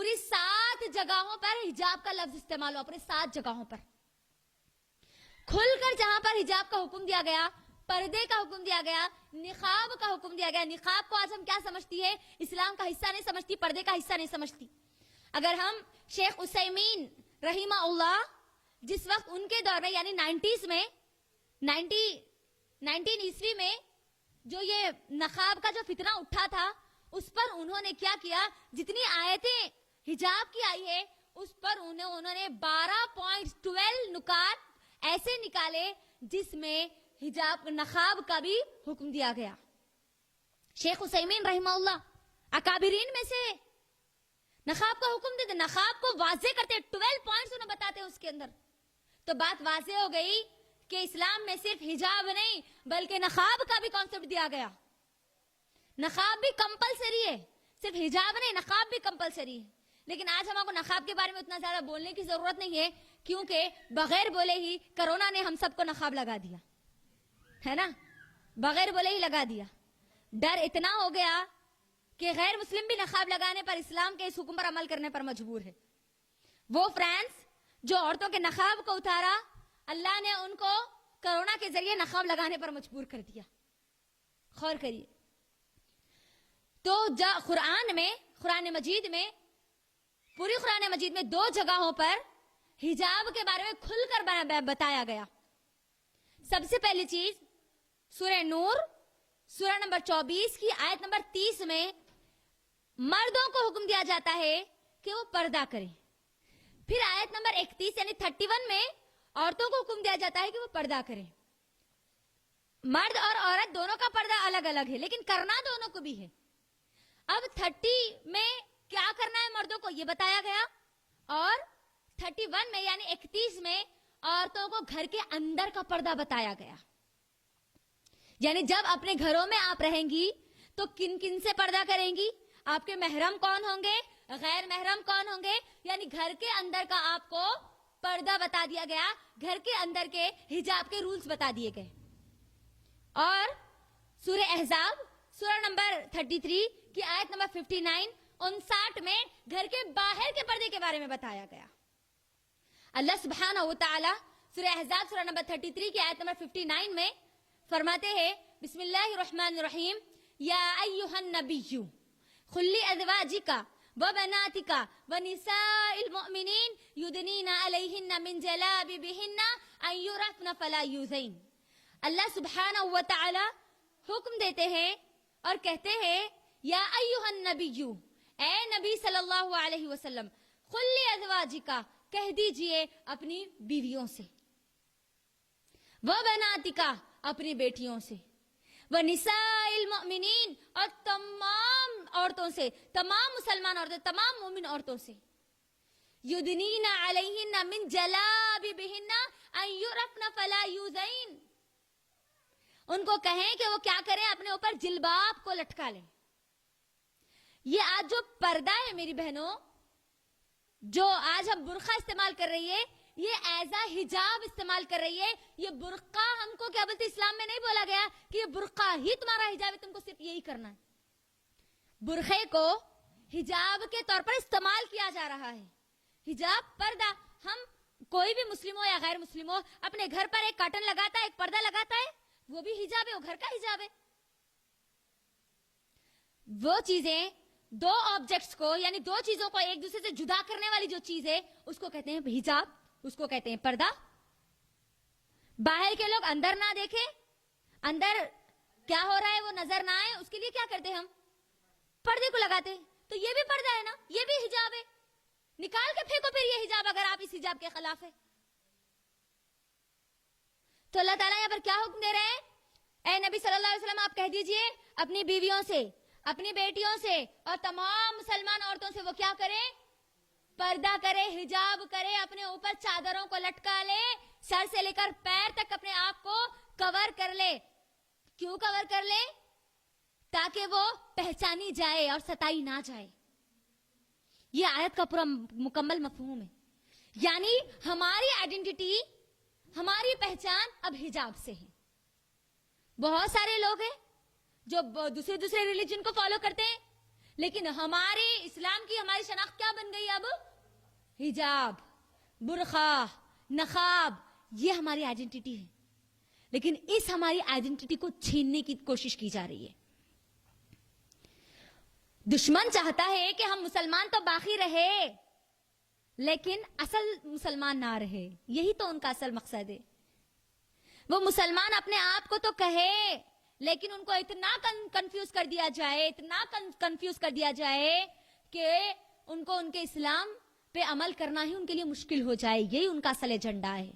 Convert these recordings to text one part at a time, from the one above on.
پوری 7 جگہوں پر حجاب کا لفظ استعمال ہوا، پوری 7 جگہوں پر کھل کر جہاں پر حجاب کا حکم دیا گیا، پردے کا حکم دیا گیا، نقاب کا حکم دیا گیا. نقاب کو آج ہم کیا سمجھتی ہے؟ اسلام کا حصہ نہیں سمجھتی، پردے کا حصہ نہیں سمجھتی. اگر ہم شیخ عثیمین رحمہ اللہ جس وقت ان کے دور میں یعنی 90s میں 19 میں جو یہ نقاب کا جو فتنہ اٹھا تھا، اس پر انہوں نے کیا کیا؟ جتنی آیتیں حجاب کی آئی ہے اس پر انہوں نے 12.12 نکات ایسے نکالے جس میں حجاب نقاب کا بھی حکم دیا گیا. شیخ عثیمین رحمہ اللہ اکابرین میں سے نقاب کا حکم دیتے، نقاب کو واضح کرتے، 12 پوائنٹس انہیں بتاتے اس کے اندر. تو بات واضح ہو گئی کہ اسلام میں صرف حجاب نہیں بلکہ نقاب کا بھی کانسیپٹ دیا گیا. نقاب بھی کمپلسری ہے، صرف حجاب نہیں، نقاب بھی کمپلسری ہے. لیکن آج ہم کو نقاب کے بارے میں اتنا زیادہ بولنے کی ضرورت نہیں ہے، کیونکہ بغیر بولے ہی کرونا نے ہم سب کو نقاب لگا دیا ہے نا، بغیر بولے ہی لگا دیا. ڈر اتنا ہو گیا کہ غیر مسلم بھی نقاب لگانے پر، اسلام کے اس حکم پر عمل کرنے پر مجبور ہے. وہ فرانس جو عورتوں کے نقاب کو اتارا، اللہ نے ان کو کرونا کے ذریعے نقاب لگانے پر مجبور کر دیا. غور کریے. تو قرآن مجید میں پوری قرآن مجید میں 2 جگہوں پر حجاب کے بارے میں کھل کر بتایا گیا. سب سے پہلی چیز سورہ نور سورہ نمبر 24 کی آیت نمبر 30 میں مردوں کو حکم دیا جاتا ہے کہ وہ پردہ کریں. پھر آیت نمبر 31 یعنی 31 میں عورتوں کو حکم دیا جاتا ہے کہ وہ پردہ کریں. مرد اور عورت دونوں کا پردہ الگ الگ ہے لیکن کرنا دونوں کو بھی ہے. اب 30 میں کیا کرنا ہے مردوں کو یہ بتایا گیا، اور 31 میں یعنی 31 میں عورتوں کو گھر کے اندر کا پردہ بتایا گیا. یعنی جب اپنے گھروں میں آپ رہیں گی تو کن کن سے پردہ کریں گی، آپ کے محرم کون ہوں گے، غیر محرم کون ہوں گے، یعنی گھر کے اندر کا آپ کو پردہ بتا دیا گیا، گھر کے اندر کے حجاب کے رولز بتا دیے گئے. اور سورہ احزاب سورہ نمبر 33 کی آیت نمبر 59 میں گھر کے باہر کے پردے کے بارے میں بتایا گیا. اللہ سبحانہ و تعالی سورہ احزاب سورہ نمبر 33 کی آیت نمبر 59 میں فرماتے ہیں بسم اللہ الرحمن الرحیم یا ایھا النبی قل لازواجک وبناتک ونساء المؤمنین یدنین علیہن من جلابیبہن ان یعرفن فلا یؤذین. اللہ سبحانہ و تعالی حکم دیتے ہیں اور کہتے ہیں یا ایھا النبی، اے نبی صلی اللہ علیہ وسلم، قل لازواجک، کہہ دیجئے اپنی بیویوں سے، وبناتک، اپنی بیٹیوں سے، ونساء المؤمنین، اور تمام عورتوں سے، تمام مسلمان عورتیں، تمام مومن عورتوں سے، یدنین علیہن من جلابیبہن ان یعرفن فلا یؤذین، ان کو کہیں کہ وہ کیا کریں، اپنے اوپر جلباب کو لٹکا لیں. یہ آج جو پردہ ہے میری بہنوں، جو آج ہم برقع استعمال کر رہی ہے، یہ ایز اے حجاب استعمال کر رہی ہے. یہ برقع ہم کو کیا بولتے، اسلام میں نہیں بولا گیا کہ یہ برقع ہی تمہارا حجاب ہے، تم کو صرف یہی کرنا ہے. برقعے کو حجاب کے طور پر استعمال کیا جا رہا ہے. حجاب پردہ، ہم کوئی بھی مسلم ہو یا غیر مسلم ہو اپنے گھر پر ایک کارٹن لگاتا ہے، ایک پردہ لگاتا ہے، وہ بھی حجاب ہے، وہ گھر کا حجاب ہے. وہ چیزیں، 2 آبجیکٹس کو یعنی 2 چیزوں کو ایک دوسرے سے جدا کرنے والی جو چیز ہے اس کو کہتے ہیں حجاب، اس کو کہتے ہیں پردہ. باہر کے لوگ اندر نہ دیکھیں، اندر کیا ہو رہا ہے وہ نظر نہ آئے، اس کے لیے کیا کرتے ہم پردے کو لگاتے ہیں. تو یہ بھی پردہ ہے نا، یہ بھی حجاب ہے. نکال کے پھینکو پھر یہ حجاب اگر آپ اس حجاب کے خلاف ہے. تو اللہ تعالیٰ یہاں پر کیا حکم دے رہے ہیں، اے نبی صلی اللہ علیہ وسلم آپ کہہ دیجئے اپنی بیویوں سے، اپنی بیٹیوں سے اور تمام مسلمان عورتوں سے وہ کیا کریں، پردہ کرے، حجاب کرے، اپنے اوپر چادروں کو لٹکا لے، سر سے لے کر پیر تک اپنے آپ کو کور کر لے. کیوں کور کر لے؟ تاکہ وہ پہچانی جائے اور ستائی نہ جائے. یہ آیت کا پورا مکمل مفہوم ہے. یعنی ہماری آئیڈینٹی، ہماری پہچان اب حجاب سے ہے. بہت سارے لوگ ہیں جو دوسرے ریلیجن کو فالو کرتے ہیں لیکن ہمارے اسلام کی ہماری شناخت کیا بن گئی اب؟ حجاب، برقع، نقاب، یہ ہماری آئیڈینٹی ہے. لیکن اس ہماری آئیڈینٹی کو چھیننے کی کوشش کی جا رہی ہے. دشمن چاہتا ہے کہ ہم مسلمان تو باقی رہے لیکن اصل مسلمان نہ رہے. یہی تو ان کا اصل مقصد ہے. وہ مسلمان اپنے آپ کو تو کہے لیکن ان کو اتنا کنفیوز کر دیا جائے، اتنا کنفیوز کر دیا جائے کہ ان کو ان کے اسلام پہ عمل کرنا ہی ان کے لیے مشکل ہو جائے. یہی ان کا اصل ایجنڈا ہے.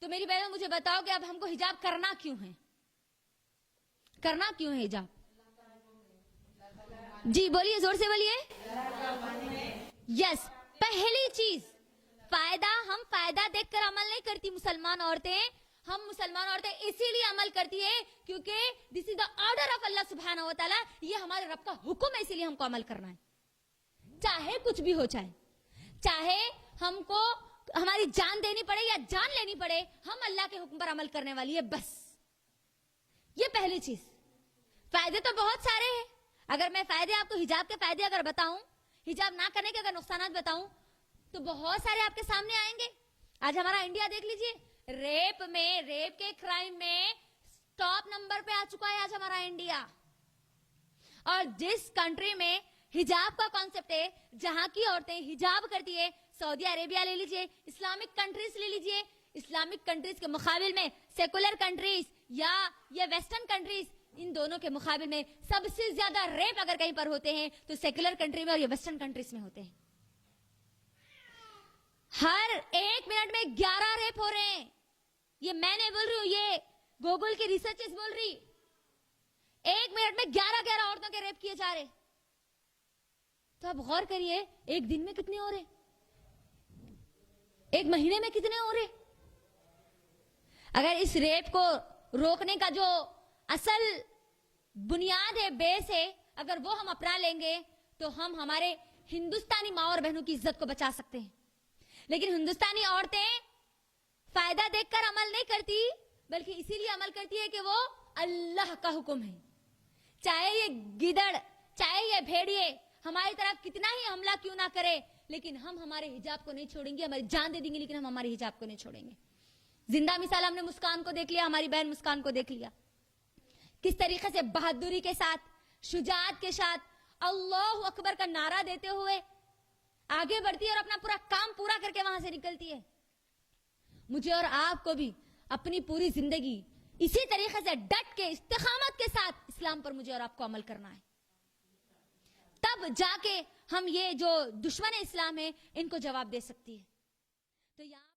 تو میری بہنوں مجھے بتاؤ کہ اب ہم کو حجاب کرنا کیوں ہے؟ کرنا کیوں ہے حجاب؟ جی بولیے، زور سے بولیے. یس، پہلی چیز فائدہ. ہم فائدہ دیکھ کر عمل نہیں کرتی مسلمان عورتیں. ہم مسلمان عورتیں اسی لیے عمل کرتی ہے کیونکہ دس از دا آرڈر آف اللہ سبحانہ و تعالیٰ. یہ ہمارے رب کا حکم ہے، اسی لیے ہم کو عمل کرنا ہے. چاہے کچھ بھی ہو جائے، چاہے ہم کو ہماری جان دینی پڑے یا جان لینی پڑے، ہم اللہ کے حکم پر عمل کرنے والی ہے بس. یہ پہلی چیز. فائدے تو بہت سارے ہیں. اگر میں فائدے آپ کو حجاب کے فائدے اگر بتاؤں، حجاب نہ کرنے کے اگر نقصانات بتاؤں تو بہت سارے آپ کے سامنے آئیں گے. آج ہمارا انڈیا دیکھ لیجئے، ریپ کے کرائم میں ٹاپ نمبر پہ آ چکا ہے آج ہمارا انڈیا. اور جس کنٹری میں حجاب کا کانسیپٹ ہے، جہاں کی عورتیں حجاب کرتی ہے، سعودی عربیہ لے لیجئے، اسلامک کنٹریز لے لیجئے. اسلامک کنٹریز کے مقابل میں سیکولر کنٹریز یا یہ ویسٹرن کنٹریز، ان دونوں کے مقابل میں سب سے زیادہ ریپ اگر کہیں پر ہوتے ہیں تو سیکولر کنٹری میں اور یہ ویسٹرن کنٹریز میں ہوتے ہیں. ہر 1 منٹ میں 11 ریپ ہو رہے ہیں. یہ میں نہیں بول رہی ہوں، یہ گوگل کی ریسرچز بول رہی. 1 منٹ میں 11 عورتوں کے ریپ کیے جا رہے. تو آپ غور کریے، ایک دن میں کتنے ہو رہے، ایک مہینے میں کتنے ہو رہے. اگر اس ریپ کو روکنے کا جو اصل بنیاد ہے، بیس ہے، اگر وہ ہم اپنا لیں گے تو ہم ہمارے ہندوستانی ماں اور بہنوں کی عزت کو بچا سکتے ہیں. لیکن ہندوستانی عورتیں فائدہ دیکھ کر عمل نہیں کرتی، بلکہ اسی لیے عمل کرتی ہے کہ وہ اللہ کا حکم ہے. چاہے یہ گدڑ، چاہے یہ بھیڑیے ہماری طرف کتنا ہی حملہ کیوں نہ کرے، لیکن ہم ہمارے حجاب کو نہیں چھوڑیں گے. ہماری جان دے دیں گے لیکن ہم ہمارے حجاب کو نہیں چھوڑیں گے. زندہ مثال ہم نے مسکان کو دیکھ لیا، ہماری بہن مسکان کو دیکھ لیا، کس طریقے سے بہادری کے ساتھ، شجاعت کے ساتھ اللہ اکبر کا نعرہ دیتے ہوئے آگے بڑھتی ہے اور اپنا پورا کام پورا کر کے وہاں سے نکلتی ہے. مجھے اور آپ کو بھی اپنی پوری زندگی اسی طریقے سے ڈٹ کے استقامت کے ساتھ اسلام پر مجھے اور آپ کو عمل کرنا ہے. تب جا کے ہم یہ جو دشمن اسلام ہے ان کو جواب دے سکتی ہے. تو یہاں